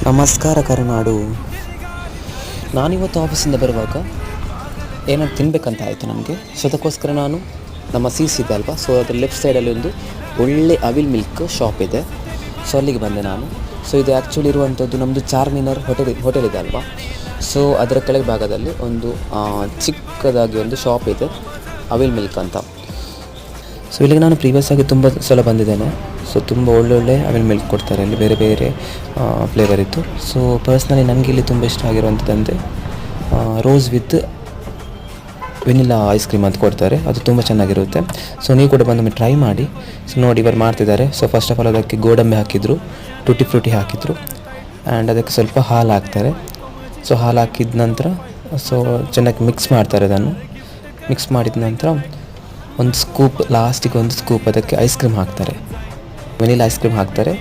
ನಮಸ್ಕಾರ ಕರುನಾಡು. ನಾನಿವತ್ತು ಆಫೀಸಿಂದ ಬರುವಾಗ ಏನಾದ್ರು ತಿನ್ನಬೇಕಂತ ಆಯಿತು ನನಗೆ. ಸೊ ಅದಕ್ಕೋಸ್ಕರ ನಾನು ನಮ್ಮ ಸಿ ಇದೆ ಅಲ್ವಾ, ಸೊ ಅದರ ಲೆಫ್ಟ್ ಸೈಡಲ್ಲಿ ಒಂದು ಒಳ್ಳೆ ಅವಿಲ್ ಮಿಲ್ಕ್ ಶಾಪ್ ಇದೆ. ಸೊ ಅಲ್ಲಿಗೆ ಬಂದೆ ನಾನು. ಸೊ ಇದು ಆ್ಯಕ್ಚುಲಿ ಇರುವಂಥದ್ದು ನಮ್ಮದು ಚಾರ್ಮಿನಾರ್ ಹೋಟೆಲ್ ಇದೆ ಅಲ್ವಾ, ಸೊ ಅದರ ಕೆಳಗೆ ಭಾಗದಲ್ಲಿ ಒಂದು ಚಿಕ್ಕದಾಗಿ ಒಂದು ಶಾಪ್ ಇದೆ, ಅವಿಲ್ ಮಿಲ್ಕ್ ಅಂತ. ಸೊ ಇಲ್ಲಿಗೆ ನಾನು ಪ್ರೀವಿಯಸ್ ಆಗಿ ತುಂಬ ಸಲ ಬಂದಿದ್ದೇನೆ. ಸೊ ತುಂಬ ಒಳ್ಳೊಳ್ಳೆ ಅವಿಲ್ ಮಿಲ್ಕ್ ಕೊಡ್ತಾರೆ ಅಲ್ಲಿ, ಬೇರೆ ಬೇರೆ ಫ್ಲೇವರ್ ಇತ್ತು. ಸೊ ಪರ್ಸ್ನಲಿ ನನಗೆ ಇಲ್ಲಿ ತುಂಬ ಇಷ್ಟ ಆಗಿರುವಂಥದ್ದಂದರೆ rose with vanilla ice cream ಅಂತ ಕೊಡ್ತಾರೆ, ಅದು ತುಂಬ ಚೆನ್ನಾಗಿರುತ್ತೆ. ಸೊ ನೀವು ಕೂಡ ಬಂದು ಟ್ರೈ ಮಾಡಿ. ಸೊ ನೋಡಿ ಇವರು ಮಾಡ್ತಿದ್ದಾರೆ. ಸೊ ಫಸ್ಟ್ ಆಫ್ ಆಲ್ ಅದಕ್ಕೆ ಗೋಡಂಬಿ ಹಾಕಿದರು, ಟುಟಿ ಫ್ರೂಟಿ ಹಾಕಿದರು, ಆ್ಯಂಡ್ ಅದಕ್ಕೆ ಸ್ವಲ್ಪ ಹಾಲು ಹಾಕ್ತಾರೆ. ಸೊ ಹಾಲು ಹಾಕಿದ ನಂತರ ಸೊ ಚೆನ್ನಾಗಿ ಮಿಕ್ಸ್ ಮಾಡ್ತಾರೆ. ಅದನ್ನು ಮಿಕ್ಸ್ ಮಾಡಿದ ನಂತರ ಒಂದು ಸ್ಕೂಪ್, ಲಾಸ್ಟಿಗೆ ಒಂದು ಸ್ಕೂಪ್ ಅದಕ್ಕೆ ಐಸ್ ಕ್ರೀಮ್ ಹಾಕ್ತಾರೆ, ವೆನಿಲಾ ಐಸ್ ಕ್ರೀಮ್ ಹಾಕ್ತಾರೆ.